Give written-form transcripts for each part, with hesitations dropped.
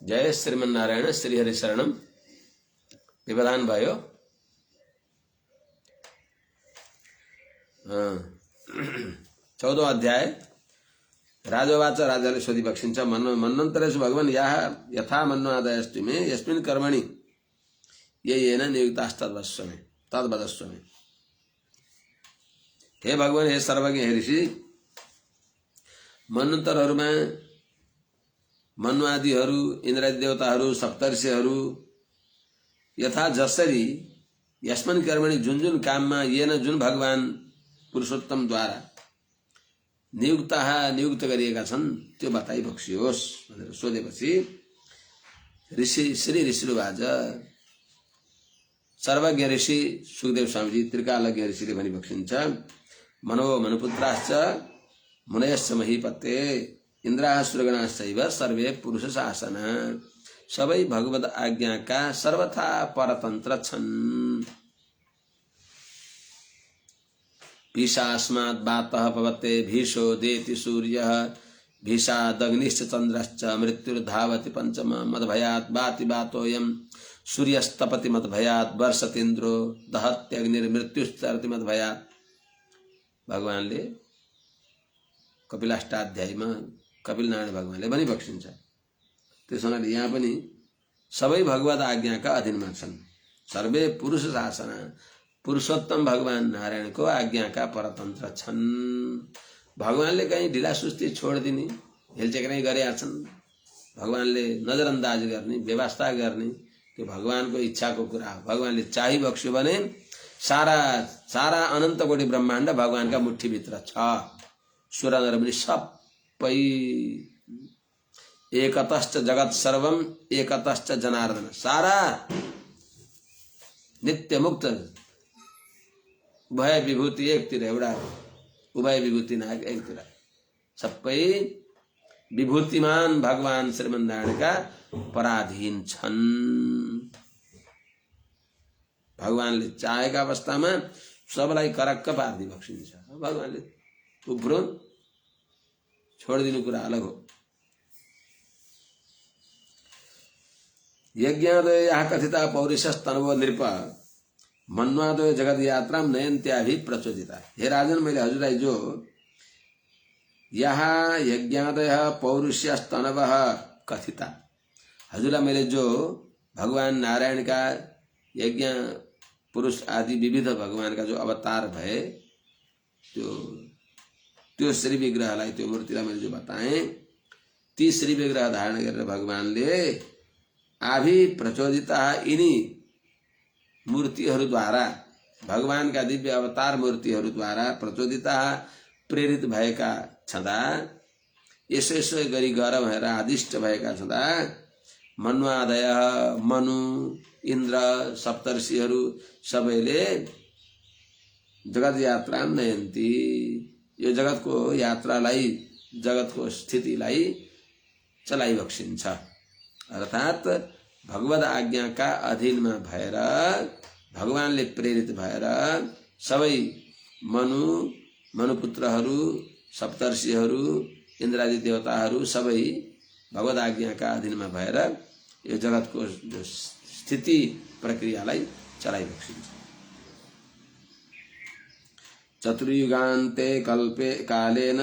जय श्रीमन्नारायण श्रीहरि शरणम। विवधान भयो। 14 अध्याय। राजोवाच, राजाले सोधी बक्सिन्छ, मन्वन्तरेषु भगवान् यथा मन्वादयस्ति मे यस्मिन् कर्मणि येन नियुक्तास्तद्वस्व मे तद्वदस्व मे। हे भगवान्, हे सर्वज्ञ, हे ऋषि, मन्वन्तरहरूमा मन्वादीहरू, इन्द्रादि देवताहरू, सप्तर्षिहरू यथा जसरी यस्मिन् कर्मणि जुन जुन काममा येन जुन भगवान पुरुषोत्तमद्वारा नियुक्त गरिएका छन् त्यो बताइ बक्सियोस् भनेर सोधेपछि श्री ऋषिरुवाच, सर्वज्ञ ऋषि सुखदेव स्वामीजी त्रिकालज्ञ ऋषिले भनी बक्सिन्छ, मनो मनुपुत्राश्च मुनयश्च महीपते इन्द्राः सुरगणाश्चैव सर्वे पुरुष शासन। सबै भगवद आज्ञाका सर्वथा परतन्त्र छन्। भीषास्मात् वातः पवते भीषो देति सूर्यः भीषादग्निश्च चन्द्रश्च मृत्युर्धावति पंचम मदभयात् वाति वातोऽयं सूर्यस्तपति मदभयात् वर्षतीन्द्रो दहत्यग्निर्मृत्युश्चरति मदभयात्। भगवानले कपिलाष्टाध्यायमा कपिल नारायण भगवानले भनी बक्सिन्छ। त्यसो हुनाले यहाँ पनि सबै भगवत आज्ञाका अधीनमा छन्। सर्वे पुरुष शासन, पुरुषोत्तम भगवान नारायणको आज्ञाका परतन्त्र छन्। भगवानले कहीं ढिला सुस्ती छोडिदिने, हेलचेक्राइ गरेका छन्। भगवानले नजरअन्दाज गर्ने, व्यवस्था गर्ने त्यो भगवानको इच्छाको कुरा हो। भगवानले चाहि बक्स्यो भने सारा अनन्त कोटि ब्रह्माण्ड भगवानका मुठ्ठीभित्र छ। सुर नरमुनि सबै एकतश्च जगत सर्वम एकतश्च जनार्दन। सारा नित्य मुक्त उभय विभूति एकतिर एउटा, उभय विभूति नायक एकतिर, सबै विभूतिमान भगवान श्रीमन्नारायणका पराधीन छन्। भगवानले चाहेका अवस्थामा सबलाई करक्क पार्दी बक्सिन्छ। भगवानले उब्रो छोडिदिनु कुरा अलग हो। यज्ञादय यहाँ कथिता पौरुषस्तनवो नृप मन्वादय जगत यात्रा नयन्त्याभि प्रचोदिता। हे राजन, मैले हजुरलाई जो यहाँ यज्ञादय पौरुषस्तनव कथिता, हजुरलाई मैले जो भगवान नारायण का यज्ञ पुरुष आदि विविध भगवान का जो अवतार भए त्यो श्री विग्रहलाई, त्यो मूर्तिलाई मैले जो बताएँ, ती श्री विग्रह धारण गरेर भगवानले आभि प्रचोदिता, यिनी मूर्तिहरूद्वारा, भगवानका दिव्य अवतार मूर्तिहरूद्वारा प्रचोदिता प्रेरित भएका छँदा, यसो गरी गर भनेर आदिष्ट भएका छँदा मन्वादय, मनु, इन्द्र, सप्तर्षिहरू सबैले जगत यात्रा नयन्ती, यो जगतको यात्रालाई, जगतको स्थितिलाई चलाइबक्सिन्छ। अर्थात् भगवद आज्ञाका अधीनमा भएर, भगवानले प्रेरित भएर सबै मनुपुत्रहरू, सप्तर्षिहरू, इन्द्रादि देवताहरू सबै भगवद आज्ञाका अधीनमा भएर यो जगतको जो स्थिति प्रक्रियालाई चलाइबक्सिन्छ। चतुर्युगान्ते कल्पे कालेन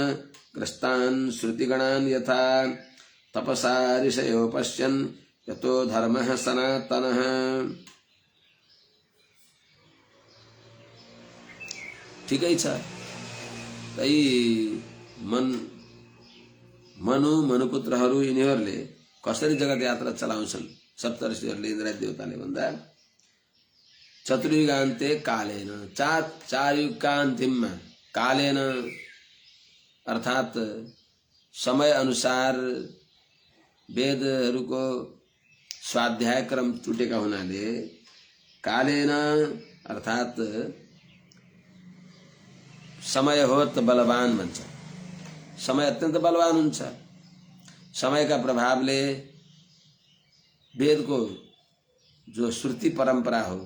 ग्रस्तान् श्रुतिगणान् यथा तपसा ऋषयो पश्यन् यतो धर्मः सनातनः। ठिकै छ। मनुपुत्रहरू यिनीहरूले कसरी जगत यात्रा चलाउँछन्, सप्तर्षिहरूले, इन्द्रादि देवताले भन्दा चतुर्युगान्ते कालेन, चार युगका अन्तिममा, कालेन अर्थात् समय अनुसार वेदहरूको स्वाध्याय क्रम टुटेका हुनाले कालेन अर्थात् समय हो त बलवान भन्छ। समय अत्यन्त बलवान हुन्छ। समयका प्रभावले वेदको जो श्रुति परंपरा हो,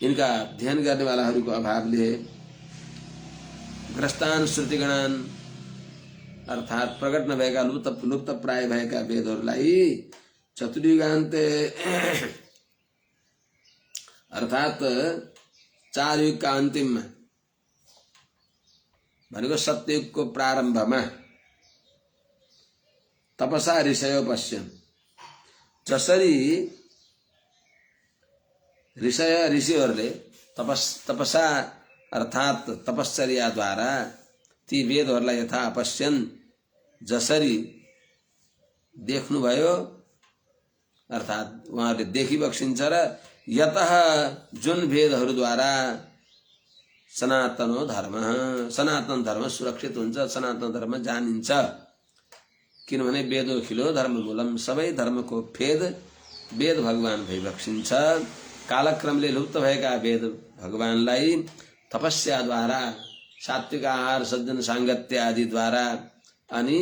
इनका अध्ययन गर्ने वालाहरूको अभावले ग्रस्तान श्रुतिगणान, अर्थात प्रकट नभएका लुप्त प्राय भएका वेदहरूलाई चतुर्युगान्ते अर्थात 4 युगका अन्तिममा भनेको सत्ययुगको प्रारम्भमा तपसा ऋषयो पश्यन्, जसरी ऋषिहरूले तपसा अर्थात तपश्चर्याद्वारा ती वेदहरूलाई यथा अपश्यन् जसरी देख्नुभयो अर्थात उहाँहरूले देखिबक्सिन्छ र यतः जुन वेदहरूद्वारा सनातन धर्म सुरक्षित हुन्छ, सनातन धर्म जानिन्छ। किनभने वेदो खिलो धर्म मूलम, सबै धर्मको फेद वेद भगवान भइबक्सिन्छ। कालक्रमले लुप्त भएका वेद भगवानलाई तपस्याद्वारा, सात्विक आहार, सज्जन साङ्गत्य आदिद्वारा अनि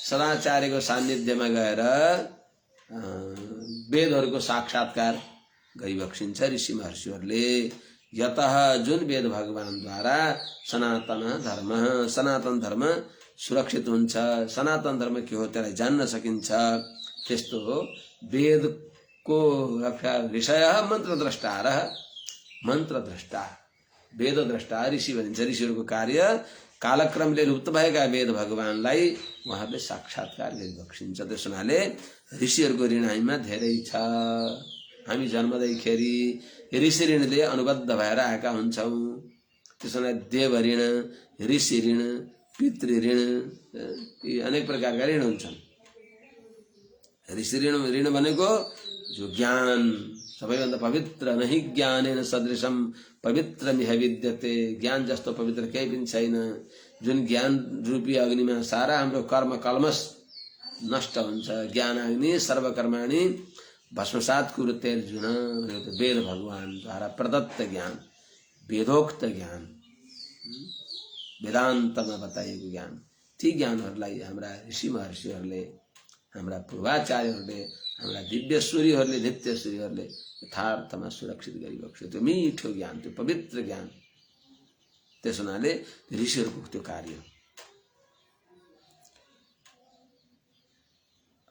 सदाचार्यको सान्निध्यमा गएर वेदहरूको साक्षात्कार गरिबक्सिन्छ ऋषि महर्षिहरूले। यतः जुन वेद भगवानद्वारा सनातन धर्म सुरक्षित हुन्छ, सनातन धर्म के हो त्यसलाई जान्न सकिन्छ। त्यस्तो हो वेदको रक्षा ऋषय मन्त्रद्रष्टारः, मन्त्रद्रष्टा वेदद्रष्टा ऋषि भनिन्छ। ऋषिहरूको कार्य कालक्रमले लुप्त भएका वेद भगवानलाई उहाँहरूले साक्षात्कार गरिबक्सिन्छ। त्यस हुनाले ऋषिहरूको ऋण हामीमा धेरै छ। हामी जन्मदैखेरि ऋषि ऋणले अनुबद्ध भएर आएका हुन्छौँ। त्यसो हुनाले देव ऋण, ऋषि ऋण, पितृ ऋण, यी अनेक प्रकारका ऋण हुन्छन्। ऋषि ऋण भनेको जो ज्ञान सबैभन्दा पवित्र, नहि ज्ञानेन सदृशम पवित्रमिह विद्यते, ज्ञान जस्तो पवित्र केही पनि छैन। जुन ज्ञान रूपी अग्निमा सारा हाम्रो कर्म कल्मश नष्ट हुन्छ। ज्ञान अग्नि सर्वकर्माणि भस्मसात कुरुते अर्जुन, वेद भगवानद्वारा प्रदत्त ज्ञान, वेदोक्त ज्ञान, वेदान्तमा बताइएको ज्ञान, ती ज्ञानहरूलाई हाम्रा ऋषि महर्षिहरूले, हाम्रा पूर्वाचार्यहरूले, हाम्रा दिव्यश्वरीहरूले, नित्यश्वरीहरूले यथार्थमा सुरक्षित गरिबक्स्यो। त्यो मिठो ज्ञान, त्यो पवित्र ज्ञान। त्यस हुनाले ऋषिहरूको त्यो कार्य।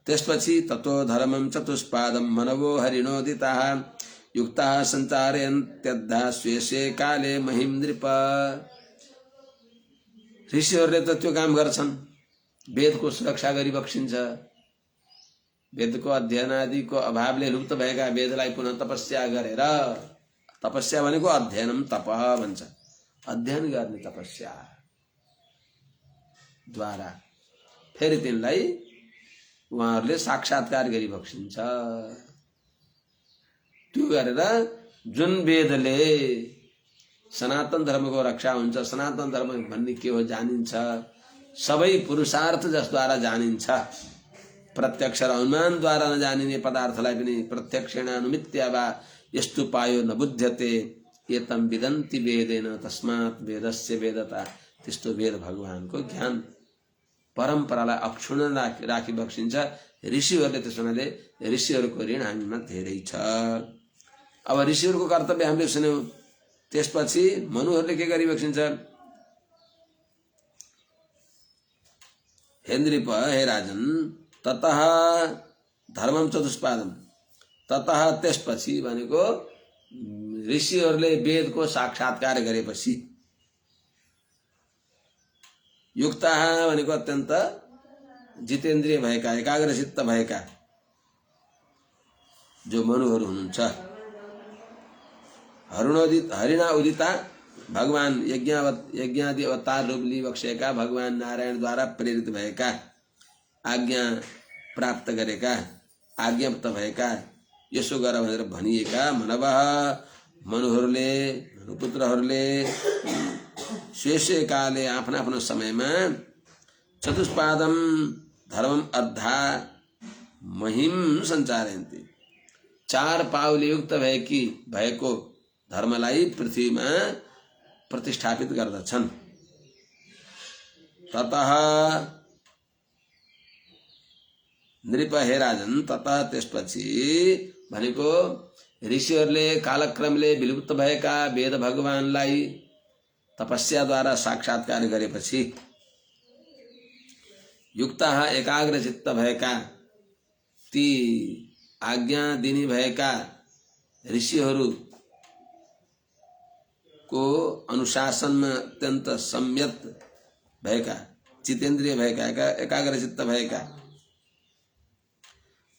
त्यसपछि ततो धर्मं चतुष्पादं मनवो हरिणोदिताः युक्ताः सञ्चारयन्त्यद्धा स्वेषे काले महिं नृप। ऋषिहरूले त त्यो काम गर्छन्, वेदको सुरक्षा गरिबक्सिन्छ। वेदको अध्ययन आदिको अभावले लुप्त भएका वेदलाई पुनः तपस्या गरेर, तपस्या भनेको अध्ययनम तप भन्छ, अध्ययन गर्ने तपस्या द्वारा फेरि तिनलाई उहाँहरूले साक्षात्कार गरिबक्सिन्छ। त्यो गरेर जुन वेदले सनातन धर्मको रक्षा हुन्छ, सनातन धर्म भन्ने के हो जानिन्छ, सबै पुरुषार्थ जसद्वारा जानिन्छ। प्रत्यक्ष र अनुमानद्वारा नजानिने पदार्थलाई पनि प्रत्यक्षेण अनुमित्य वा यस्तु पायो न बुध्यते एतम विदन्ति वेदेन तस्मात् वेदस्य वेदता। त्यस्तो वेद भगवानको ज्ञान परम्परालाई अक्षुण्ण राखी बक्सिन्छ ऋषिहरूले। त्यसो हुनाले ऋषिहरूको ऋण हामीमा धेरै छ। अब ऋषिहरूको कर्तव्य हामीले सुन्यौं। त्यसपछि मनुहरूले के गरिबक्सिन्छ? हे नृप, हे राजन, ततः धर्मम चतुष्पादम, ततः त्यसपछि भनेको ऋषिहरूले वेदको साक्षात्कार गरेपछि, युक्ताः भनेको अत्यन्त जितेन्द्रिय भएका, एकाग्रचित्त भएका जो मनुहरू हुनुहुन्छ, हरिणा उदिता भगवान यज्ञादि अवतार रूप लिइबक्सेका, भगवान नारायणद्वारा प्रेरित भएका, आज्ञा प्राप्त गरेका, आज्ञाप्त भएका, यसो गर भनेर भनिएका मनुहरूले, मनुपुत्रहरूले शेषे काले आफ्नो आफ्नो समयमा चतुष्पादम धर्मम अर्धा महिम सञ्चारयन्ति, 4 पाउले युक्त भएको धर्मलाई पृथ्वीमा प्रतिष्ठापित गर्दछन्। ततः नृप, हे राजन, ततः त्यसपछि भनेको ऋषिहरूले कालक्रमले विलुप्त भएका वेद भगवानलाई तपस्याद्वारा साक्षात्कार गरेपछि युक्ता एकाग्र चित्त भएका ती आज्ञा दिने भएका ऋषिहरूको अनुशासनमा अत्यन्त संयत भएका, चितेन्द्रिय भएका, एकाग्र चित्त भएका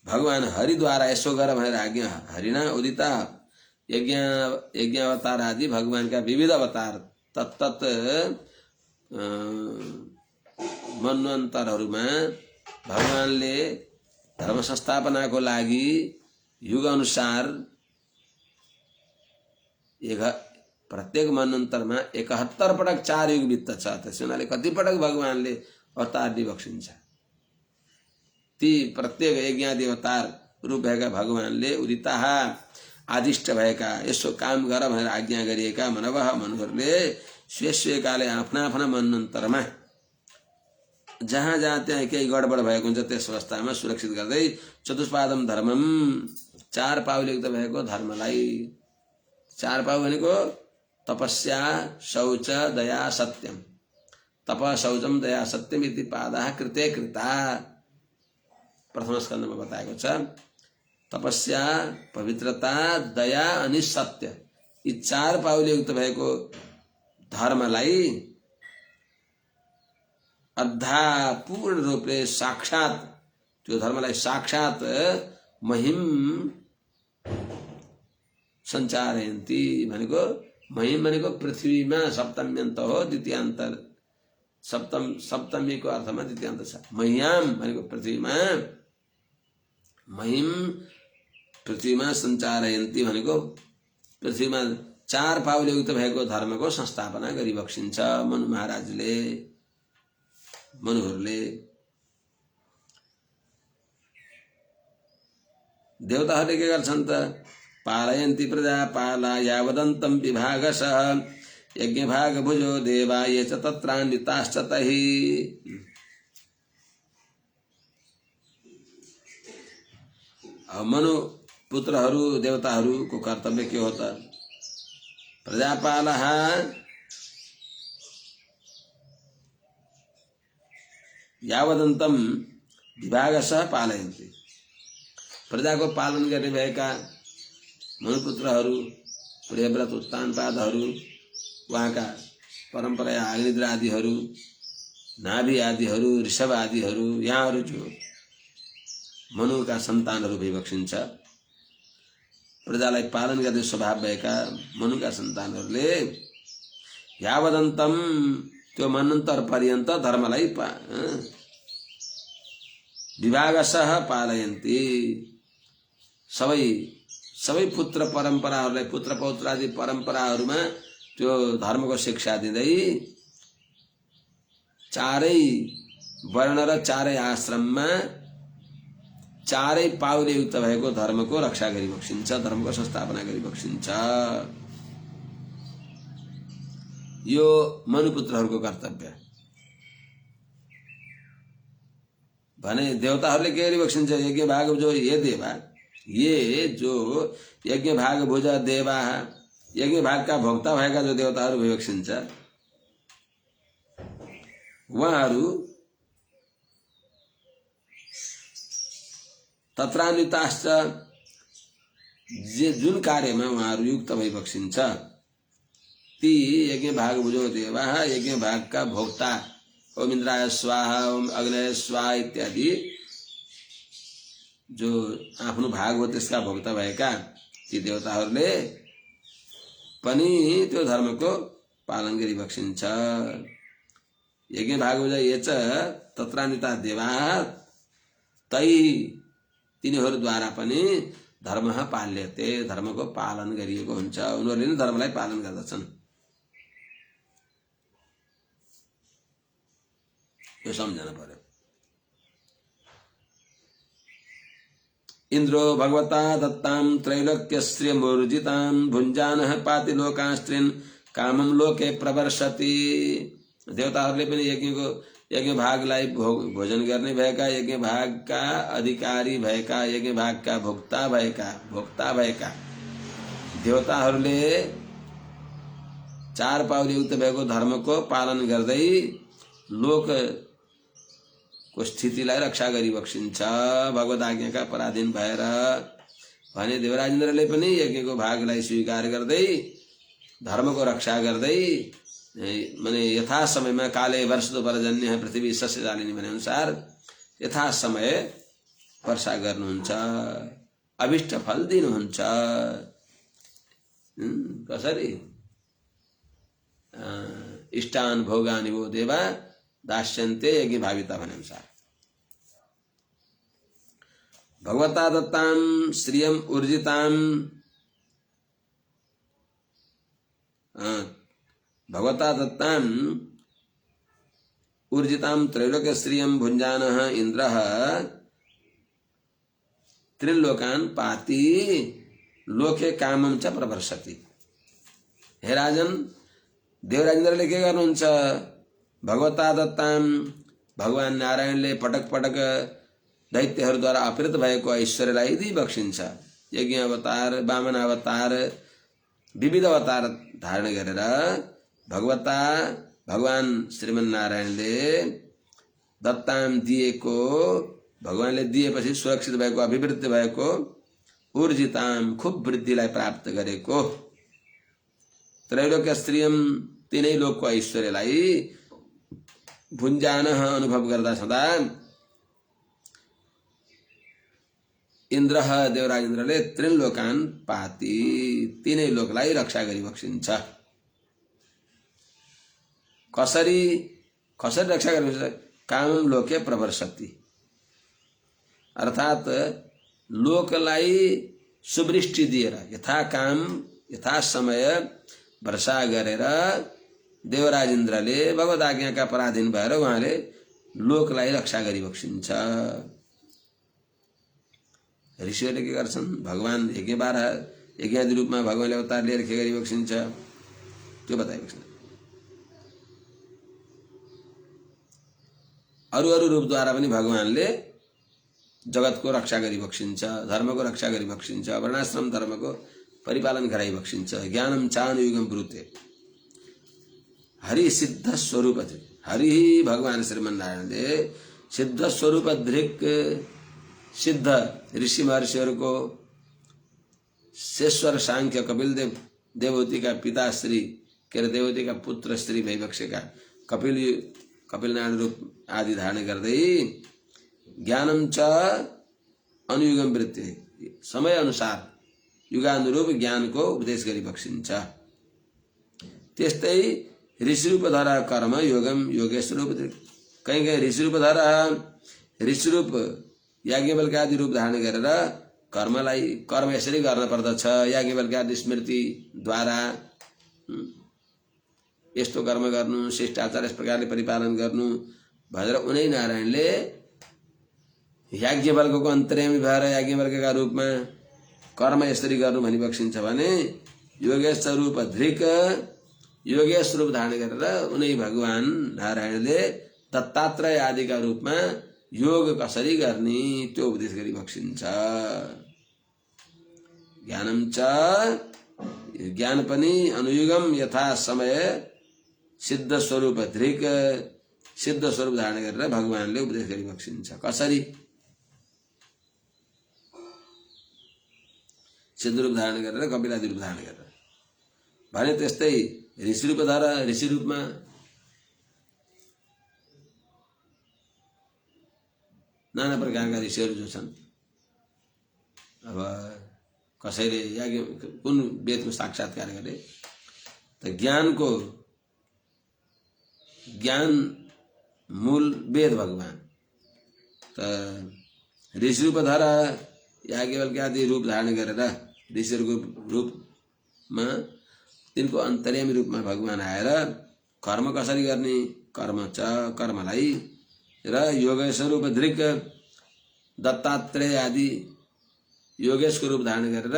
भगवान हरिद्वारा यसो गर भनेर आज्ञा, हरिना उदिता यज्ञावतार आदि भगवानका विविध अवतार तत्तत मन्वन्तरहरूमा भगवानले धर्म संस्थापनाको लागि युग अनुसार प्रत्येक मन्वन्तरमा 71 पटक 4 युग बित्दछ। त्यसो हुनाले कति पटक भगवानले अवतार दिबक्सिन्छ। ती प्रत्येक यज्ञादि अवतार रूप भएका भगवानले उदिता आदिष्ट भएका यसो काम गर भनेर आज्ञा गरिएका मनुहरूले स्वे काले आफ्ना आफ्ना मन्वन्तरमा जहाँ जहाँ त्यहाँ केही गडबड भएको हुन्छ त्यस अवस्थामा सुरक्षित गर्दै चतुष्पादम धर्मम 4 पाउलेयुक्त भएको धर्मलाई, 4 पाउ भनेको तपस्या शौच दया सत्यम, तप शौचम दया सत्यम इति पादा कृते कृता प्रथम स्कन्धमा बताएको छ। तपस्या, पवित्रता, दया अनि सत्य, यी 4 पाउलेयुक्त भएको धर्मलाई अद्धा पूर्ण रूपले साक्षात, त्यो धर्मलाई साक्षात महिम सञ्चारयन्ति भनेको, महिम भनेको पृथ्वीमा सप्तम्यन्त हो, द्वितीयान्त सप्तमीको अर्थमा द्वितीयान्त छ। मह्याम भनेको पृथ्वीमा, महिम पृथ्वीमा सञ्चारयन्ति भनेको पृथ्वीमा 4 पाउलेयुक्त भएको धर्मको संस्थापना गरिबक्सिन्छ मनु महाराजले, मनुहरूले। देवताहरूले के गर्छन् त? पालयन्ति प्रजा पाला यावदन्तं विभागशः यज्ञ भाग भुजो देवा ये च तत्रान्विताश्च तहि। मनु पुत्रहरू देवताहरूको कर्तव्य के हो त? प्रजापालः यावदन्तं विभागशः पालयन्ति, प्रजाको पालन गर्ने भएका मनुपुत्रहरू, प्रियव्रत उत्तानपादहरू, उहाँका परम्परा अग्निद्र आदिहरू, नाभि आदिहरू, ऋषभ आदिहरू, यहाँहरू जो मनुका सन्तानहरू भइबक्सिन्छ, प्रजालाई पालन गर्ने स्वभाव भएका मनुका सन्तानहरूले यावदन्तं त्यो मन्वन्तर पर्यन्त धर्मलाई विभागशः पालयन्ति, सबै पुत्र परम्पराहरूलाई, पुत्र पौत्र आदि परम्पराहरूमा त्यो धर्मको शिक्षा दिँदै 4 वर्ण र 4 आश्रममा 4 पाउलेयुक्त भएको धर्मको रक्षा गरिबक्सिन्छ, धर्मको संस्थापना गरिबक्सिन्छ। यो मनुपुत्रहरूको कर्तव्य भने देवताहरूले के गरिबक्सिन्छ? यज्ञ भाग जो ये देवा, ये जो यज्ञ भाग भुज देवा, यज्ञ भाग का भोक्ता भएका जो देवताहरू भइबक्सिन्छ उहाँहरू तत्रान्विताश्च, जुन कार्यमा उहाँहरू युक्त भइबक्सिन्छ ती यज्ञ भाग भुजो देवा, यज्ञ भाग का भोक्ता, ओम इंद्राय स्वाहा, ओम अग्नय स्वाहा इत्यादि जो आफ्नो भाग हो त्यसका भोक्ता भएका ती देवताहरूले पनि त्यो धर्मको पालन गरिबक्सिन्छ। यज्ञ भाग भुज ये च तत्रान्विता देवा, तै तिनीहरूद्वारा पनि धर्म पाल्यते, धर्मको पालन गरिएको हुन्छ, उनीहरूले नै धर्मलाई पालन गर्दछन्। यो सम्झन पर्यो। इंद्रो भगवता दत्तां त्रैलोक्यश्रिय मूर्जितां भुञ्जानः पाति लोकांस्त्रीन् कामं लोके प्रवर्षति। देवताहरूले पनि यज्ञ भागलाई भोजन गर्ने भएका, यज्ञ भागका अधिकारी भएका, यज्ञ भागका भोक्ता भएका देवताहरूले 4 पाउलेयुक्त भएको धर्मको पालन गर्दै लोक को स्थितिलाई रक्षा गरिबक्सिन्छ भगवत आज्ञाका पराधीन भएर। भने देवराजेन्द्रले पनि यज्ञको भागलाई स्वीकार गर्दै धर्मको रक्षा गर्दै माने यथा समयमा काले वर्षतो पर्जन्य पृथ्वी सस्यशालिनी भने अनुसार यथा समय वर्षा गर्नुहुन्छ, अभिष्ट फल दिनुहुन्छ। कसरी इष्टान भोगानि वो देवा दास्यन्ते यज्ञ भाविता भने अनुसार। भगवता दत्तां श्रियम ऊर्जितां भगवता दत्तां ऊर्जितां त्रैलोक्य श्रियम भुञ्जानः इंद्रः त्रिलोकान् पाति लोके कामं च प्रवर्षति। हे राजन, देवराजेन्द्रले के गर्नुहुन्छ? भगवता दत्तां भगवान नारायणले पटक पटक दैत्यहरूद्वारा अपहृत भएको ऐश्वर्यलाई दिइबक्सिन्छ। यज्ञ अवतार, वामन अवतार, विविध अवतार धारण गरेर भगवान श्रीमन नारायणले दत्तां दिएको, भगवानले दिएपछि सुरक्षित भएको, अभिवृद्धि भएको, ऊर्जितां खूब वृद्धिलाई प्राप्त गरेको, त्रैलोक्य श्रियम तीनै लोकको ऐश्वर्यलाई भुञ्जान अनुभव गर्दा सदा इंद्र देवराजेन्द्रले त्रिलोकान् पाति तीनै लोकलाई रक्षा गरिबक्सिन्छ। कसरी रक्षा गरिबक्सिन्छ? कामं लोके प्रवर्षति, अर्थात लोकलाई सुवृष्टि दिएर यथा काम यथा समय वर्षा गरेर देवराजेन्द्रले भगवत आज्ञाका पराधीन भएर उहाँले लोकलाई रक्षा गरिबक्सिन्छ। ऋषिहरूले के गर्छन्? भगवान यज्ञादि रूपमा भगवानले अवतार लिएर के गरिबक्सिन्छ त्यो बताइबक्सिन्छ। अरू रूपद्वारा पनि भगवानले जगतको रक्षा गरिबक्सिन्छ, धर्मको रक्षा गरिबक्सिन्छ, वर्णाश्रम धर्मको परिपालन गराइबक्सिन्छ। ज्ञानम चानुयुगम ब्रूते हरि सिद्ध स्वरूप थे। हरि भगवान श्रीमन नारायणले सिद्ध स्वरूप धृक सिद्ध ऋषि महर्षिहरूको शेश्वर सांख्य कपिल देव देवहूति का पिता श्री के देवहूति का पुत्र श्री भइबक्सेका कपिल नारायण रूप आदि धारण गर्दै ज्ञानम च अनुयुगम वृत्ति समय अनुसार युगानुरूप ज्ञान को उपदेश गरिबक्सिन्छ। त्यस्तै ऋषि रूप धरा कर्म योगम योगेश रूप कहीं ऋषि रूप धरा ऋषि रूप याज्ञवल्क्य आदि रूप धारण गरेर कर्म यसरी गर्न पर्दछ। याज्ञवल्क्य आदि स्मृति द्वारा यस्तो कर्म गर्नु, शिष्टाचार यस प्रकारले परिपालन गर्नु भनेर उनै नारायणले याज्ञवल्क्यको अन्तर्यामी भएर याज्ञवल्क्यका रूपमा कर्म यसरी गर्नु भनिबक्सिन्छ भने योगेश रूप धृक योगेश रूप धारण गरेर उनै भगवान नारायणले दत्तात्रेय आदिका रूपमा योग कसरी गर्ने त्यो उपदेश गरिबक्सिन्छ। ज्ञानम च ज्ञान पनि अनुयुगम यथा समय सिद्ध स्वरूप धृक सिद्ध स्वरूप धारण गरेर भगवानले उपदेश गरिबक्सिन्छ। कसरी? सिद्ध रूप धारण गरेर कपिलादि रूप धारण गरेर भने त्यस्तै ऋषि रूप धर ऋषि रूपमा नाना प्रकारका ऋषिहरू जो छन्। अब कसैले याज्ञ कुन वेदको साक्षात्कार गरे त ज्ञान मूल वेद भगवान त ऋषि रूप धर याज्ञवल्क्य आदि रूप धारण गरेर ऋषिहरूको रूपमा तिनको अन्तर्यामी रूपमा भगवान आएर कर्म कसरी गर्ने कर्म च कर्मलाई र योगेश रूप धृक दत्तात्रेय आदि योगेशको रूप धारण गरेर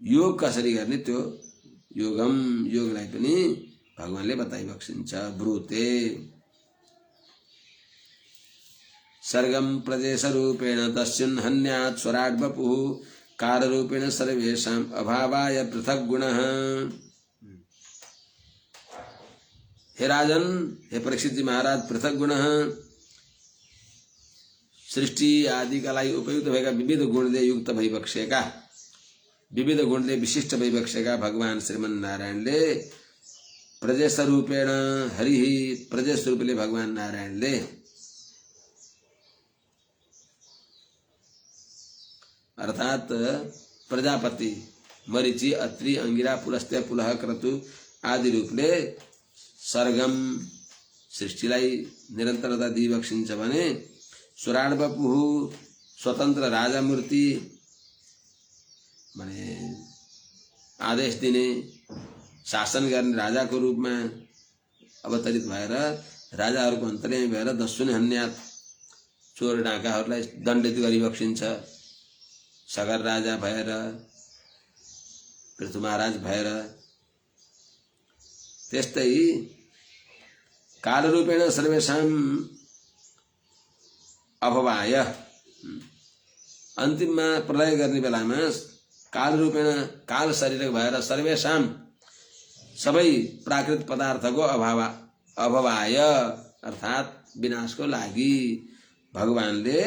योग कसरी गर्ने त्यो योगलाई पनि भगवानले बताइबक्सिन्छ। ब्रूते सर्गम प्रदेश रूपेण तस्मिन् हन्यात् स्वराट् वपुः कार रूपेण सर्वेषाम् अभावाय पृथक् गुणः। हे राजन, हे परीक्षित जी महाराज, पृथक गुण सृष्टि आदि का लागि उपयुक्त भएका विविध गुणले युक्त भइबक्सेका, विविध गुणले विशिष्ट भइबक्सेका भगवान श्रीमन नारायणले प्रजेश रूपेण हरि, प्रजेश रूपले भगवान नारायणले अर्थात प्रजापति, मरीचि, अत्रि, अंगिरा, पुलस्त्य, पुलह, क्रतु आदि रूपले सरगम सृष्टिलाई निरन्तरता दिइबक्सिन्छ भने सुराण बपुहु स्वतन्त्र राजा मूर्ति माने आदेश दिने, शासन गर्ने राजाको रूपमा अवतरित भएर राजाहरूको अन्तर्यामी भएर दस्युने हन्यात चोर डाकाहरूलाई दण्डित गरिबक्सिन्छ। सगर राजा भएर, पृथु महाराज भएर, त्यस्तै कालरूपेण सर्वेषां अभवाय, अन्तिममा प्रलय गर्ने बेलामा कालरूपेण काल शरीर भएर सर्वेषां सबै प्राकृत पदार्थको अभवाय अर्थात विनाशको लागि भगवानले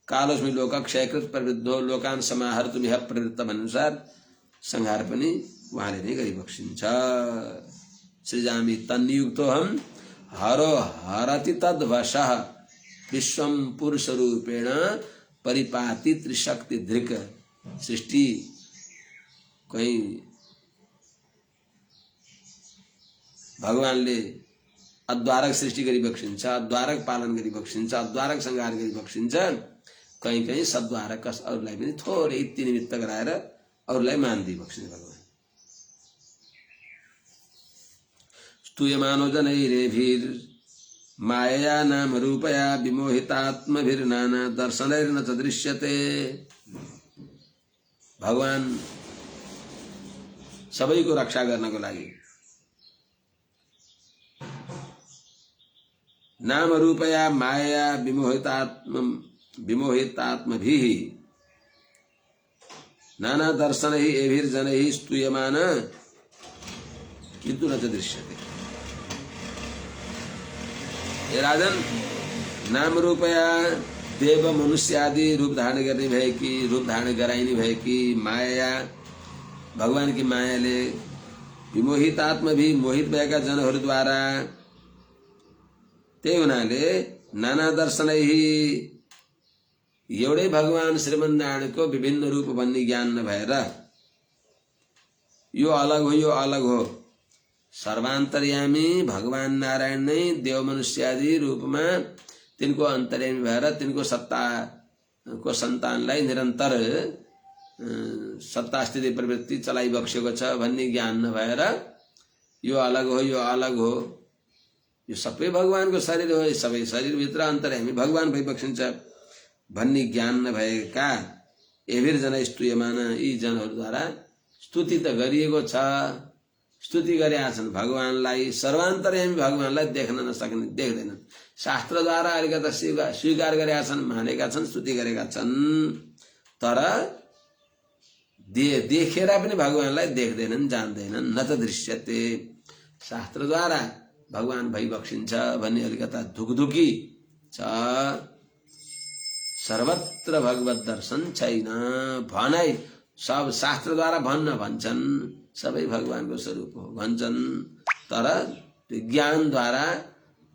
कालोस्मि लोक क्षयकृत प्रवृद्धो लोकान समाहर्तु विह प्रवृत्त अनुसार संहार पनि उहाँले नै गरिबक्सिन्छ। सृजामि तन्नियुक्तोऽहं हरो हरति तद्वशः विश्वं पुरुष रूपेण परिपाति त्रिशक्ति धृक। सृष्टि कहीं भगवानले अद्वारक सृष्टि गरिबक्सिन्छ, अद्वारक पालन गरिबक्सिन्छ, अद्वारक संहार गरिबक्सिन्छ। कहीं कहीं सद्वारक अरूलाई पनि थोरै इति निमित्त गराएर अरूलाई मान दिइबक्सिन्छ भगवान। स्तूयमानो जनैरेभिर मायया नाम रूपया विमोहितात्मभिर्नाना दर्शनैर्न च दृश्यते। भगवान सबैको रक्षा गर्नको लागि नाम रूपया माया विमोहितात्मभिः नाना दर्शनैः एभिर्जनैः स्तूयमान किन्तु न च दृश्यते। हे राजन, नाम रूपया देव मनुष्य आदि रूप धारण गर्ने भएकी, रूप धारण गराइने भएकी माया, भगवान की मायाले विमोहित आत्मा भी मोहित भएका जनहरूद्वारा, त्यही हुनाले नाना दर्शनै एउटै भगवान श्रीमन्नारायणको विभिन्न रूप भन्ने ज्ञान नभएर यो अलग हो, यो अलग हो, सर्वान्तर्यामी भगवान नारायण नै देव मनुष्य आदि रूपमा तिनको अन्तर्यामी भएर तिनको सत्ताको सन्तानलाई निरन्तर सत्ता स्थिति प्रवृत्ति चलाइबक्सेको छ भन्ने ज्ञान नभएर यो अलग हो, यो अलग हो, यो सबै भगवानको शरीर हो, सबै शरीरभित्र अन्तर्यामी भगवान भइबक्सिन्छ भन्ने ज्ञान नभएका एभिर्जना स्तूयमान, यी जनहरूद्वारा स्तुति त गरिएको छ, स्तुति गरेका छन् भगवानलाई, सर्वान्तर्यामी भगवानलाई देख्न नसक्ने, देख्दैनन्। शास्त्रद्वारा अलिकता स्वीकार गरेका छन्, मानेका छन्, स्तुति गरेका छन्, तर देखेर पनि भगवानलाई देख्दैनन्, जान्दैनन्। न त दृश्यते, शास्त्रद्वारा भगवान भइबक्सिन्छ भन्ने अलिकता धुकधुकी छ। सर्वत्र भगवत दर्शन छैन भनाइ, सब शास्त्रद्वारा भन्छन् सबै भगवानको स्वरूप हो भन्छन्, तर त्यो ज्ञानद्वारा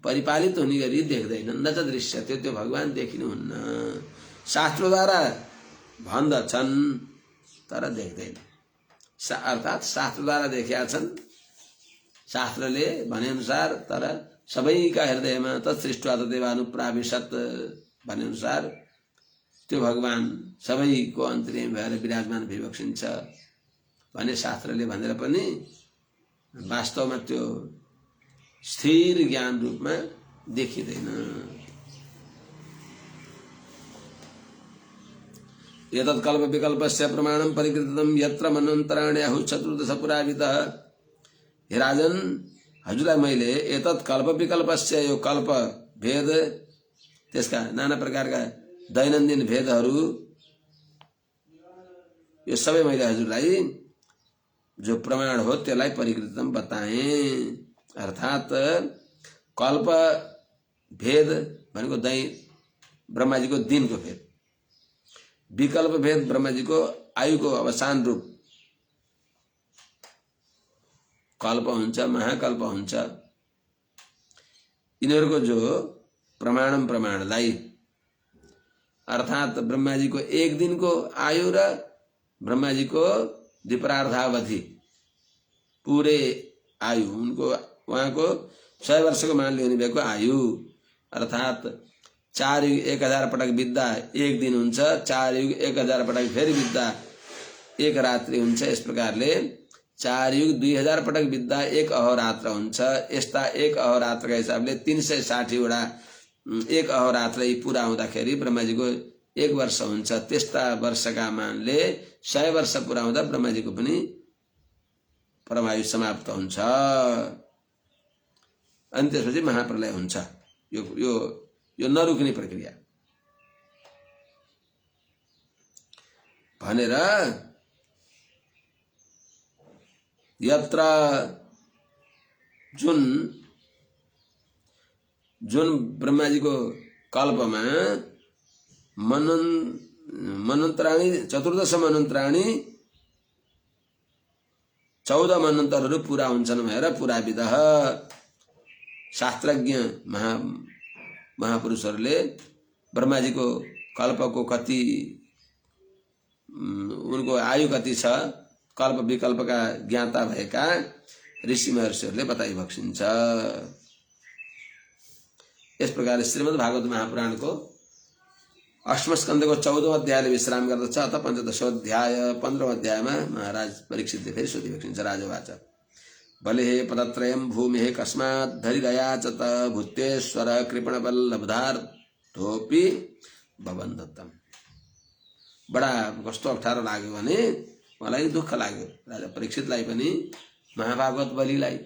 परिपालित हुने गरी देख्दैनन्। न त दृश्यते, त्यो भगवान देखिनुहुन्न। शास्त्रद्वारा भन्दछन् तर देख्दैन, अर्थात शास्त्रद्वारा देखेका छन्, शास्त्रले भने अनुसार, तर सबैका हृदयमा तत्सृष्ट्वा तदेवानुप्राविशत् भने अनुसार त्यो भगवान सबैको अन्तर्यामी भएर विराजमान भइबक्सिन्छ भने शास्त्रले भनेर पनि वास्तवमा त्यो स्थिर ज्ञान रूपमा देखिँदैन। एतत् कल्प विकल्पस्य प्रमाणं परिकृतं यत्र मन्वन्तराण्याहु चतुर्दश पुरावितः। हे राजन, हजुरलाई मैले एतत् कल्प विकल्पस्य, यो कल्प भेद, त्यसका नाना प्रकारका दैनन्दिन भेदहरू, यो सबै मैले हजुरलाई जो प्रमाण हो त्यसलाई परिकृतम बताए। अर्थात कल्प भेद भनेको ब्रह्माजीको दिनको भेद, विकल्प भेद ब्रह्माजीको आयुको अवसान रूप, कल्प हुन्छ महाकल्प हुन्छ, यिनीहरूको जो प्रमाणलाई अर्थात ब्रह्माजीको एक दिनको आयु र ब्रह्माजीको द्विपरार्धावधि पूरे आयु, उनको उहाँको 100 वर्षको मानले हुने भएको आयु, अर्थात 4 युग 1000 पटक बित्दा एक दिन हुन्छ, 4 युग 1000 पटक फेरि बित्दा एक रात्रि हुन्छ। यस प्रकारले 4 युग 2000 पटक बित्दा एक अहोरात्र हुन्छ। यस्ता एक अहोरात्रका हिसाबले 360 वटा एक अहोरात्र पूरा हुँदाखेरि ब्रह्माजीको 1 वर्ष हुन्छ। त्यस्ता वर्षका मानले 100 वर्ष पूरा हुँदा ब्रह्माजीको पनि परमायु समाप्त हुन्छ। अनि त्यसपछि महाप्रलय हुन्छ। यो नरुक्ने प्रक्रिया भनेर यत्र जुन ब्रह्माजीको कल्पमा मनन्त्राणी 14 मनन्त्राणी 14 मनन्तरहरू पूरा हुन्छन् भनेर पुराविदः शास्त्रज्ञ महापुरुषहरूले ब्रह्माजीको कल्पको कति, उनको आयु कति छ, कल्प विकल्पका ज्ञाता भएका ऋषि महर्षिहरूले बताइ बक्सिन्छ। यस प्रकार श्रीमद् भागवत महापुराणको 8वां स्कन्धको 14औं अध्यायले विश्राम गर्दछ। अथ 15औं अध्याय 15औं अध्यायमा महाराज परीक्षितले फेरि सोधि बक्सिन्छ। राजवाच बले पदत्रयं भूमिः कस्मात् धरिरयाचत भूतेश्वर कृपणबल्लब्धार्थोऽपि भवन्दत्तम्। बडा कस्तो अप्ठ्यारो लाग्यो भने मलाई दुःख लाग्यो, राजा परीक्षितलाई पनि महाभागवत बलिलाई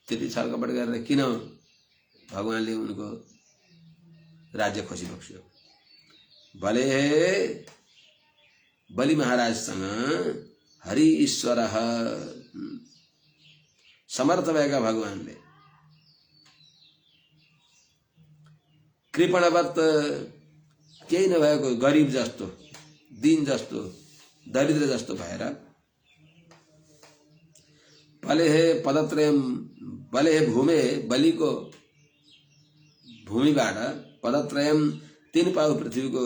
त्यति छलकपट गरेर किन भगवानले उनको राज्य खोसी बक्स्यो। भले बलि महाराजसँग हरि ईश्वर समर्थ भएका भगवानले कृपणवत केही नभएको गरिब जस्तो, दीन जस्तो, दरिद्र जस्तो भएर भले पदत्रयम भले भूमे बलिको भूमिबाट पदत्रयम 3 पाउ पृथ्वीको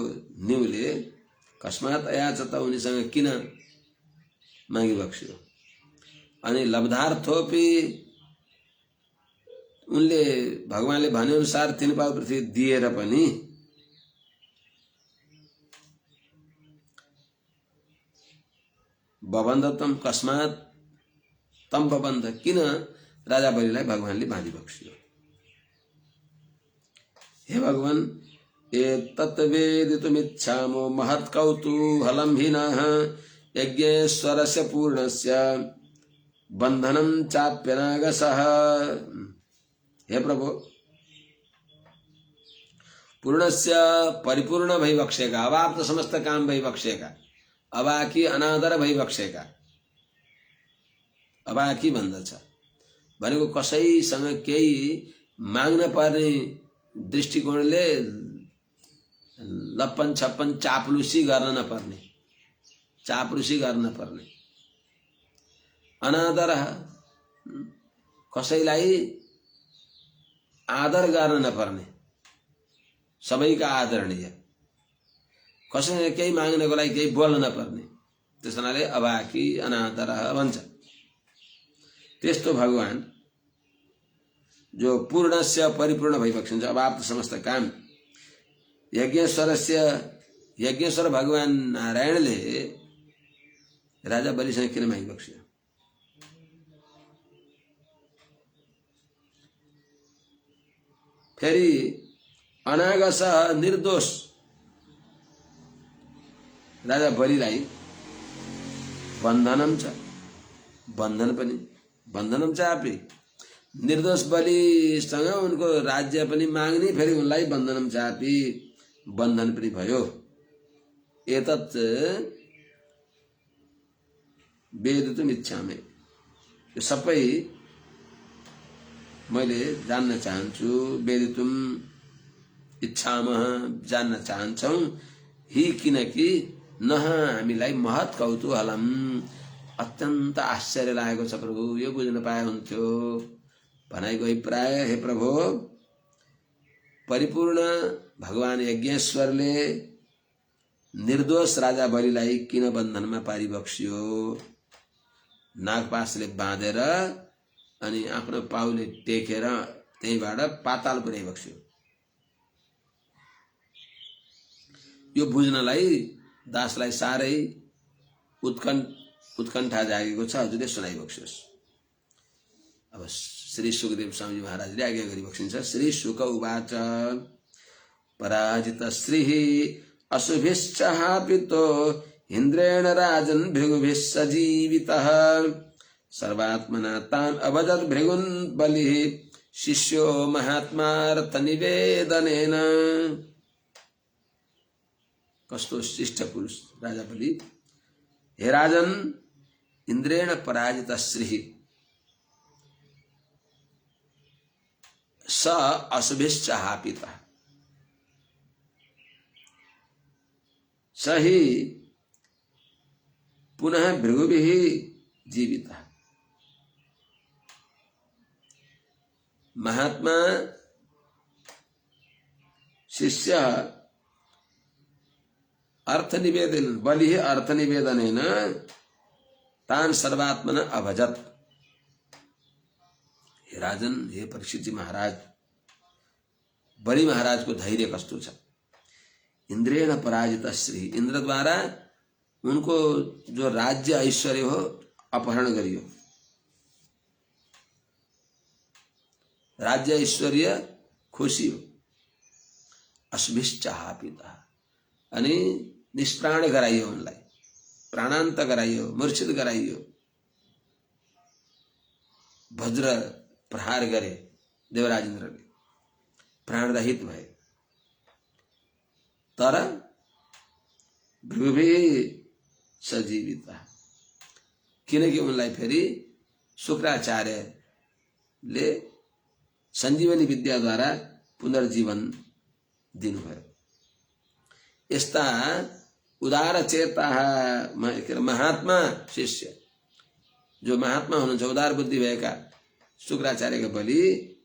न्यूले कस्मात् अयाचत उनीसँग किन मागी बक्स्यो। अनि लब्धार्थोपि उनले भगवानले भने अनुसार 3 पाउ पृथ्वी दिएर पनि बबन्धतम कस्मात् तम बबन्ध किन राजा बलिलाई भगवानले बाँधी बक्स्यो। हे भगवान एतत् वेदितुमिच्छामो महत्कौतूहलं हि नः यज्ञेश्वरस्य पूर्णस्य बन्धनं चाप्यनागसः। हे प्रभु पूर्णस्य परिपूर्ण भइबक्सेका, अवाप्त समस्त काम भइबक्सेका, अबाकी अनादर भइबक्सेका, अबाकी भन्दछ भनेको कसैसँग केही माग्न पर्ने दृष्टिकोणले लप्पन छप्पन चापलुसी गर्न नपर्ने, अनादर कसैलाई आदर गर्न नपर्ने, सबैका आदरणीय, कसैले केही माग्नको लागि केही बोल्न नपर्ने, त्यस हुनाले अबाकी अनादर भन्छ। त्यस्तो भगवान जो पूर्णस्य परिपूर्ण भइबक्सिन्छ, अवाप्त समस्त काम, यज्ञेश्वर भगवान नारायणले राजा बलिसँग किन मागिबक्स्यो। फेरि अनागस निर्दोष राजा बलिलाई बन्धनम छ, बन्धन पनि बन्धनम चापी, निर्दोष बलिसँग उनको राज्य पनि माग्ने, फेरि उनलाई बन्धनम चापी बन्धन पनि भयो। एतत् वेदितुम् इच्छामि, यो सबै मैले जान्न चाहन्छु। वेदितुम् इच्छामः, जान्न चाहन्छौँ। हि किनकि नह हामीलाई महत् कौतूहलम्, अत्यन्त आश्चर्य लागेको छ प्रभु, यो बुझ्न पाए हुन्थ्यो। भनाइको अभिप्राय, हे प्रभु, परिपूर्ण भगवान यज्ञेश्वरले निर्दोष राजा बलिलाई किन बन्धनमा पारिबक्स्यो? नागपासले बाँधेर अनि आफ्नो पाउले टेकेर त्यहीबाट पाताल पुर्याइबक्स्यो। यो बुझ्नलाई दासलाई साह्रै उत्कण्ठा जागेको छ। हजुरले सुनाइबक्स्योस्। अब श्री सुखदेव स्वामी महाराजले आज्ञा गरिबक्सिन्छ। श्री शुक उवाच पराजित श्रीः अशुभिश्च हापितो इन्द्रेण राजन् भृगुभिः सजीवितः सर्वात्मना तान् अभजत् भृगुन् बलिः शिष्यो महात्मार्थ निवेदनेन। कस्तो शिष्ट पुरुष राजा बलि। हे राजन, इन्द्रेण पराजित श्रीः स अशुभिश्च हापितः, स हि पुनः भृगुभिः जीवितः। महात्मा शिष्य अर्थ निवेदन, बलि अर्थ निवेदनेन तान सर्वात्मन अभजत। हे राजन, हे परीक्षित जी महाराज, बलि महाराज को धैर्य कस्तो छ। इंद्रेण पराजित श्री, इंद्र द्वारा उनको जो राज्य ऐश्वर्य हो अपहरण गरियो। राज्य ऐश्वर्य खोसियो। अशुभिश्च हापितः, अनि निष्प्राण गराइयो, उनलाई प्राणान्त गराइयो, मूर्छित गराइयो। वज्र प्रहार गरे देवराज इन्द्रले, प्राणरहित भए। तर भृगुभिः सजीवितः, किनकि उनलाई फेरि शुक्राचार्यले सञ्जीवनी विद्याद्वारा पुनर्जीवन दिनुभयो। यस्ता उदार चेता महात्मा शिष्य, जो महात्मा हुनुहुन्छ, उदार बुद्धि भएका शुक्राचार्यका बलि,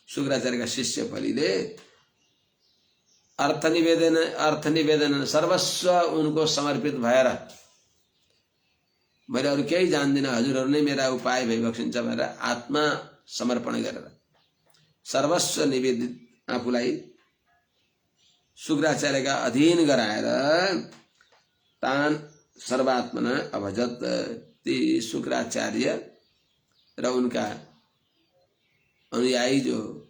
शुक्राचार्यका शिष्य बलिले अर्थ निवेदन सर्वस्व उनको समर्पित भएर, मैले अरू केही जान्दिनँ, हजुरहरू नै मेरा उपाय भइबक्सिन्छ भनेर आत्मा समर्पण गरेर सर्वस्व निवेदित आफूलाई शुक्राचार्यका अधीन गराएर तान सर्वात्मना अभजत, ती शुक्राचार्य र उनका अनुयायी जो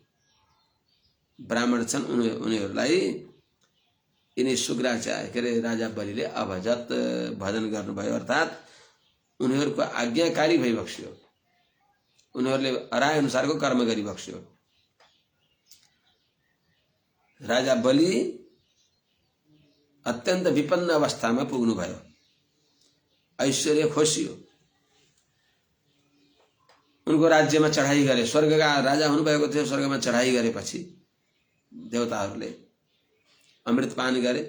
ब्राह्मण छन् उनीहरूलाई यिनी शुक्राचार्य के अरे राजा बलिले अभजत भजन गर्नुभयो, अर्थात् उनीहरूको आज्ञाकारी भइबक्स्यो। उनीहरूले अराय अनुसारको कर्म गरिबक्स्यो। राजा बलि अत्यन्त विपन्न अवस्थामा पुग्नुभयो। ऐश्वर्य खोसियो। उनको राज्यमा चढाई गरे। स्वर्गका राजा हुनुभएको थियो। स्वर्गमा चढाई गरेपछि देवताहरूले अमृतपान गरे।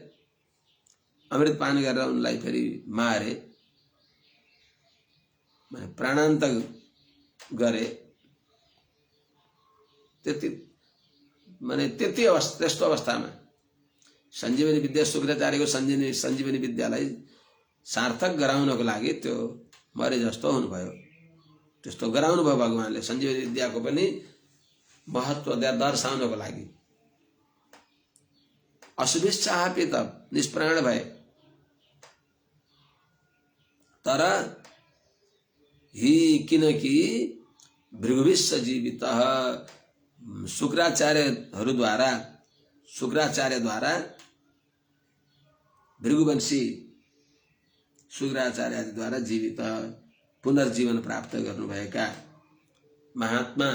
अमृतपान गरेर उनलाई फेरि मारे, प्राणान्त गरे। त्यस्तो अवस्थामा सञ्जीवनी विद्या, शुक्राचार्यको सञ्जीवनी विद्यालाई सार्थक गराउनको लागि त्यो मरे जस्तो हुनुभयो। त्यस्तो गराउनु भयो भगवानले। सञ्जीवनी विद्याको पनि महत्त्व दर्शाउनको लागि। अशुभिश्च हापितः, निष्प्राण भए। तर हि किनकि भृगुभिः सजीवितः, शुक्राचार्यद्वारा भृगुवंशी शुक्राचार्यद्वारा जीवित पुनर्जीवन प्राप्त गर्नुभएका महात्मा,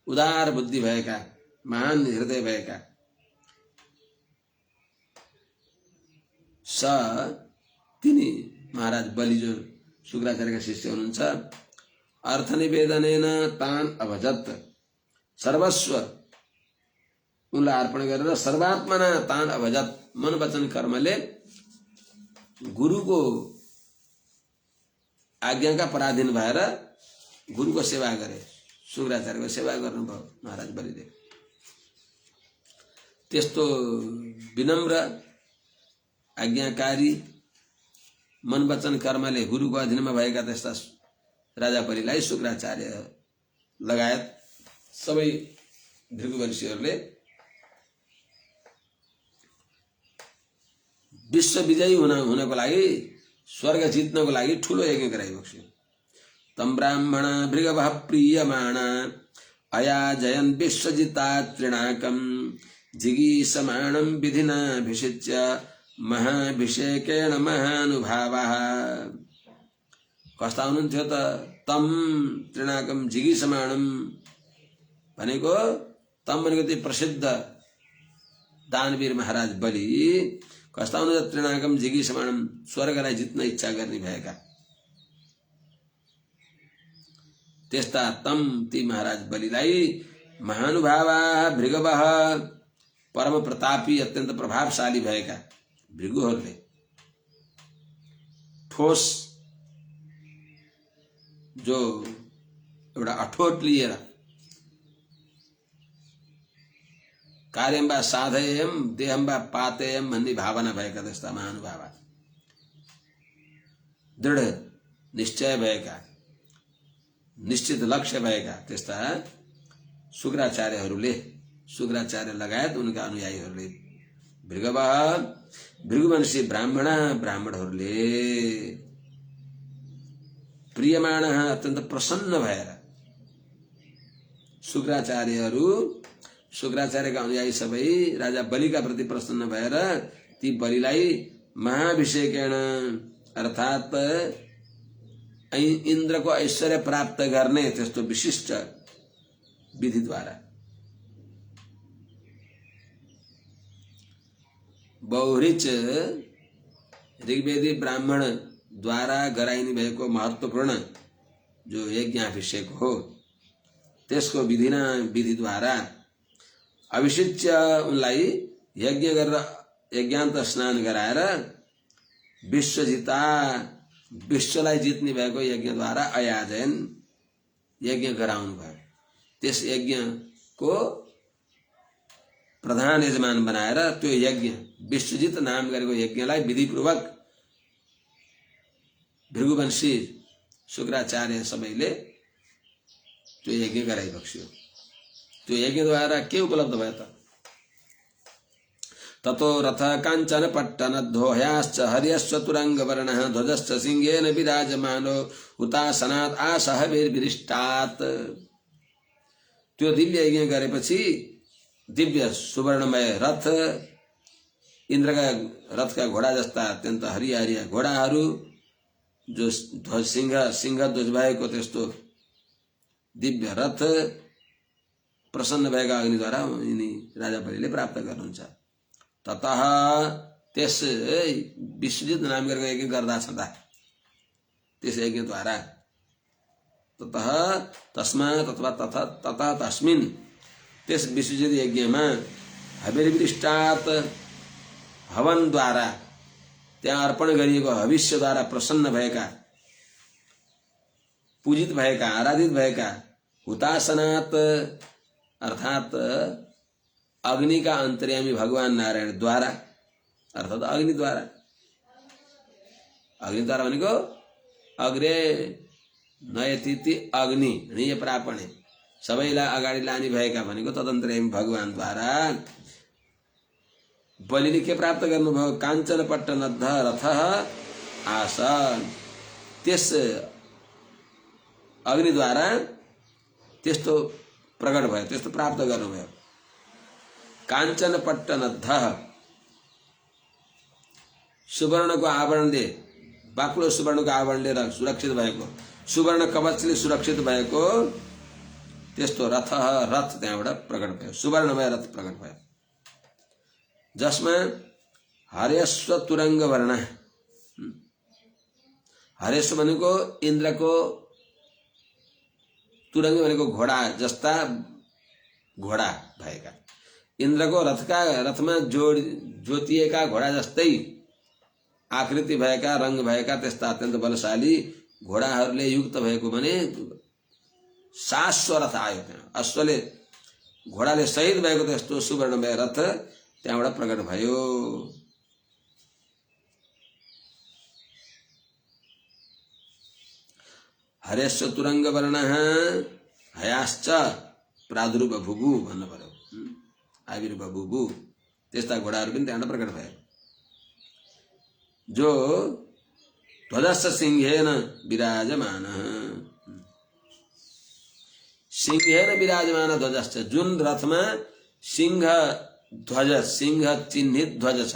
उदार बुद्धि भएका, महान हृदय भएका तिनी महाराज बलि जो शुक्राचार्यका शिष्य हुनुहुन्छ। अर्थ निवेदनेन तान अभजत, सर्वस्व उनलाई अर्पण गरेर सर्वात्मना तान अभजत, मन वचन कर्मले गुरुको आज्ञाका पराधीन भएर गुरुको सेवा गरे। शुक्राचार्यको सेवा गर्नुभयो महाराज बलिदेव। त्यस्तो विनम्र आज्ञाकारी मन वचन कर्मले गुरुको अधीनमा भएका त्यस्ता राजा बलिलाई शुक्राचार्य लगायत सबै भृगुवंशीहरूले विश्व विजयी हुनको लागि, स्वर्ग जित्नको लागि ठुलो यज्ञ गराइबक्स्यो। तम ब्राह्मण भृगवः प्रीयमाण अयाजयन् विश्वजिता तृणाकं जिगीषमाणं विधिना भिषिच्य महाभिषेकेण महानुभावः। कस्ता हुनुहुन्थ्यो त तम तृणाकं जिगीषमाणं भनेको, तम भनेको त्यो प्रसिद्ध दानवीर महाराज बलि कस्ता हुनुहुन्छ? तृणाकं जिगीषमाणं, स्वर्गलाई जित्न इच्छा गर्ने भएका त्यस्ता तम ती महाराज बलिलाई महानुभावा भृगवः, परम प्रतापी अत्यन्त प्रभावशाली भएका भृगुहरूले ठोस जो एउटा अठोट लिएर कार्यं वा साधयेयं देहं वा पातेयं भन्ने भावना भएका त्यस्ता महानुभावा, दृढ निश्चय भएका, निश्चित लक्ष्य भएका त्यस्ता शुक्राचार्यहरूले, शुक्राचार्य लगायत उनका अनुयायीहरूले, भृगुवंशी ब्राह्मणहरूले प्रियमाण अत्यन्त प्रसन्न भएर शुक्राचार्यका अनुयायी सबै राजा बलिका प्रति प्रसन्न भएर ती बलिलाई महाभिषेकेण अर्थात इन्द्रको ऐश्वर्य प्राप्त गर्ने त्यस्तो विशिष्ट विधिद्वारा बहुरीच ऋग्वेदी ब्राह्मण द्वारा गराइने भएको महत्त्वपूर्ण जो यज्ञाभिषेक हो, त्यसको विधिद्वारा अभिषिच्य उनलाई यज्ञ गरेर यज्ञान्त स्नान गराएर विश्वलाई जित्ने भएको यज्ञद्वारा अयाजयन यज्ञ गराउनु भयो। त्यस यज्ञको प्रधान यजमान बनाएर त्यो यज्ञ विश्वजित नाम गरेको यज्ञलाई विधिपूर्वक भृगुवंशी शुक्राचार्य सबैले त्यो यज्ञ गराइबक्स्यो। त्यो यज्ञद्वारा के उपलब्ध भयो त? ततो रथ काञ्चन पट्टनद्धोह्याश्च हर्यश्च तुरङ्गवर्णः ध्वजश्च सिंहेन विराजमानो हुतासनात् आसहभिर्विरिष्टात्। त्यो दिव्य यज्ञ गरेपछि दिव्य सुवर्णमय रथ, इन्द्रका रथका घोडा जस्ता अत्यन्त हरिया हरिया घोडाहरू, जो ध्वज सिंह ध्वज भएको त्यस्तो दिव्य रथ प्रसन्न भएका अग्निद्वारा यिनी राजा बलिले प्राप्त गर्नुहुन्छ। ततः त्यस विश्वजित नाम गरेको यज्ञ गर्दा छँदा त्यस यज्ञद्वारा ततः तस्मात् अथवा ततः तस्मिन् त्यस विश्वजित यज्ञमा हविर्विष्टात् हवनद्वारा त्यहाँ अर्पण गरिएको हविष्यद्वारा प्रसन्न भएका, पूजित भएका, आराधित भएका हुतासनात् अर्थात अग्निका अन्तर्यामी भगवान नारायण द्वारा अर्थात अग्निद्वारा, अग्निद्वारा भनेको अग्रे नयतिथि अग्नि निय प्रापणे, सबैलाई अगाडि लाने भएका भनेको तदन्तर्यामी भगवानद्वारा बलिले के प्राप्त गर्नुभयो? काञ्चन पट्टनद्ध रथः आसन। त्यस अग्निद्वारा त्यस्तो प्रकट भयो, त्यस्तो प्राप्त गर्नुभयो। काञ्चन पट्टनद्ध सुवर्णको आवरणले, बाक्लो सुवर्णको आवरणले सुरक्षित भएको, सुवर्ण कवचले सुरक्षित भएको त्यस्तो रथ त्यहाँबाट प्रकट भयो, सुवर्णमय रथ प्रकट भयो, जसमा हर्यश्व तुरङ्ग वर्ण हरेश भनेको इन्द्रको तुरङ्गी भनेको घोडा जस्ता घोडा भएका, इन्द्रको रथमा जोतिएका घोडा जस्तै आकृति भएका, रंग भएका त्यस्ता अत्यन्त बलशाली घोडाहरूले युक्त भएको भने साश्व रथ आयो। त्यहाँ अश्वले घोडाले सहित भएको त्यस्तो सुवर्णमय रथ त्यहाँबाट प्रकट भयो। हरेश्व तुरंग वर्ण हयाश्च प्रादुर्बभुभु भन्नु पर्यो, आविर्बभुभु। त्यस्ता घोडाहरू पनि त्यहाँबाट प्रकट भयो। जो ध्वजस्य सिंहेन विराजमान, सिंहेन विराजमान ध्वजस्य, जुन रथमा सिंह ध्वज, सिंह चिन्हित ध्वज छ।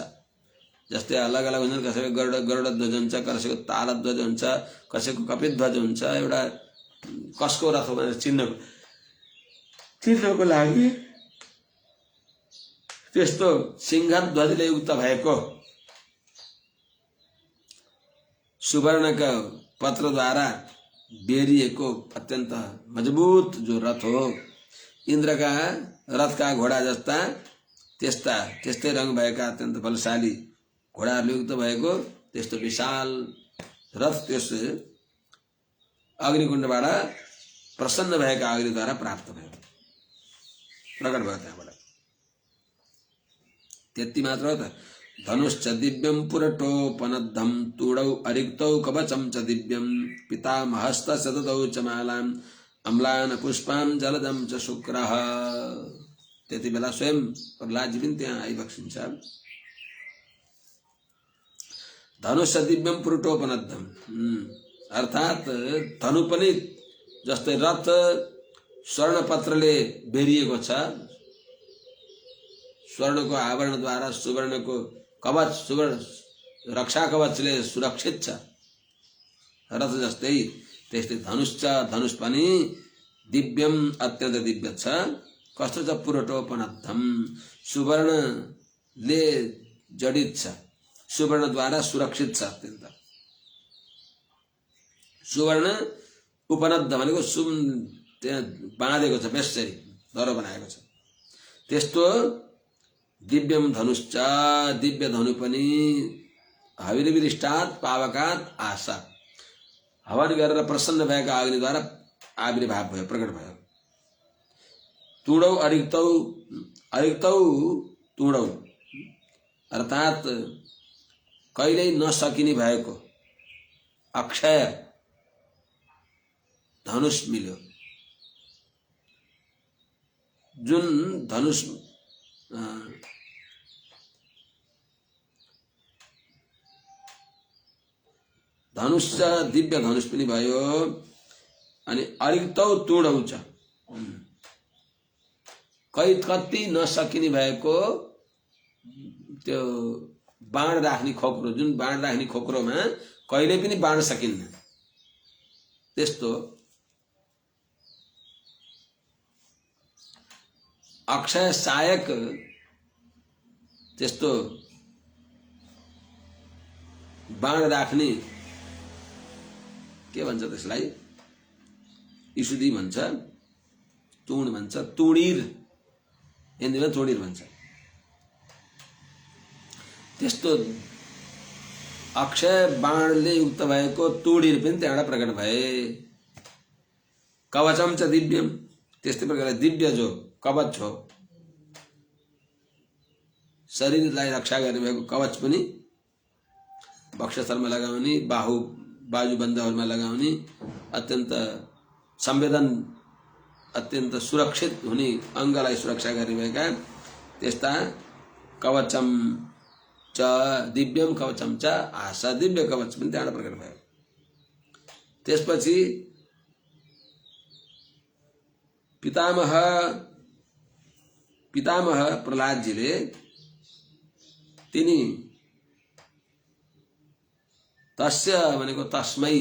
जस्तै अलग अलग हुन्छन्, कसैको गरुड ध्वज हुन्छ, कसैको ताल ध्वज हुन्छ, कसैको कपित ध्वज हुन्छ। एउटा कसको रथ हो भनेर चिन्नको लागि त्यस्तो सिंह ध्वजले युक्त भएको सुवर्णका पत्रद्वारा बेरिएको अत्यन्त मजबूत जो रथ हो, इन्द्रका रथका घोडा जस्ता त्यस्तै रंग भएका अत्यन्त बलशाली घोडाहरूले युक्त भएको त्यस्तो विशाल रथ त्यस अग्निकुण्डबाट प्रसन्न भएका अग्निद्वारा प्राप्त भयो, प्रकट भयो त्यहाँबाट। त्यति मात्र हो त। धनुश्च दिव्यं पुरटोपनद्धं तूडौ अरिक्तौ कवचं च दिव्यं पितामहस्त सततौ च मालाम् अम्लान पुष्पान् जलदं च शुक्रः। त्यति बेला स्वयं प्रहलादजी पनि त्यहाँ आइबक्सिन्छ। धनुष दिव्यं पुरटोपनद्धं, अर्थात धनु पनि जस्तै रथ स्वर्णपत्रले बेरिएको छ, स्वर्णको आवरणद्वारा सुवर्णको कवच, सुवर्ण रक्षा कवचले सुरक्षित छ रथ जस्तै, त्यस्तै धनुष छ। धनुष पनि दिव्यम अत्यन्त दिव्य छ। कस्तो छ? पुरटोपनद्धम, सुवर्णले जडित छ, सुवर्णद्वारा सुरक्षित छ अत्यन्त। सुवर्ण उपनद्ध भनेको त्यहाँ बाँधेको छ, बेसरी दरो बनाएको छ। त्यस्तो दिव्यम धनुश्च, दिव्य धनु पनि हविर्विष्टात् पावकात् आशा, हवन गरेर प्रसन्न भएका अग्निद्वारा आविर्भाव भयो, प्रकट भयो। तुडौ अरिक्तौ, अरिक्तौ तुडौ अर्थात कहिल्यै नसकिने भएको अक्षय धनुष मिल्यो। जुन धनुष धनुष दिव्य धनुष पनि भयो। अनि अरिक्तौ तुडौ छ, कति नसकिने भएको त्यो बाण राख्ने खोक्रो, जुन बाण राख्ने खोक्रोमा कहिले पनि बाण सकिन्न, त्यस्तो अक्षय सहायक त्यस्तो बाण राख्ने के भन्छ त्यसलाई? इसुदी भन्छ, तुण भन्छ, तुणीर, हिन्दीमा तुणीर भन्छ। त्यस्तो अक्षय बाणले युक्त भएको तुणीर पनि त्यहाँबाट प्रकट भए। कवचम च दिव्यम, त्यस्तै प्रकारले दिव्य जो कवच हो, शरीरलाई रक्षा गर्ने भएको कवच पनि वक्षस्थलमा लगाउने, बाजुबन्धहरूमा लगाउने, अत्यन्त संवेदन, अत्यन्त सुरक्षित हुने अङ्गलाई सुरक्षा गर्ने भएका त्यस्ता कवचम च दिव्यम कवचम च आशा, दिव्य कवच पनि त्यहाँबाट प्रकट भयो। त्यसपछि पितामह प्रहलादजीले तिनी तस्य भनेको तस्मै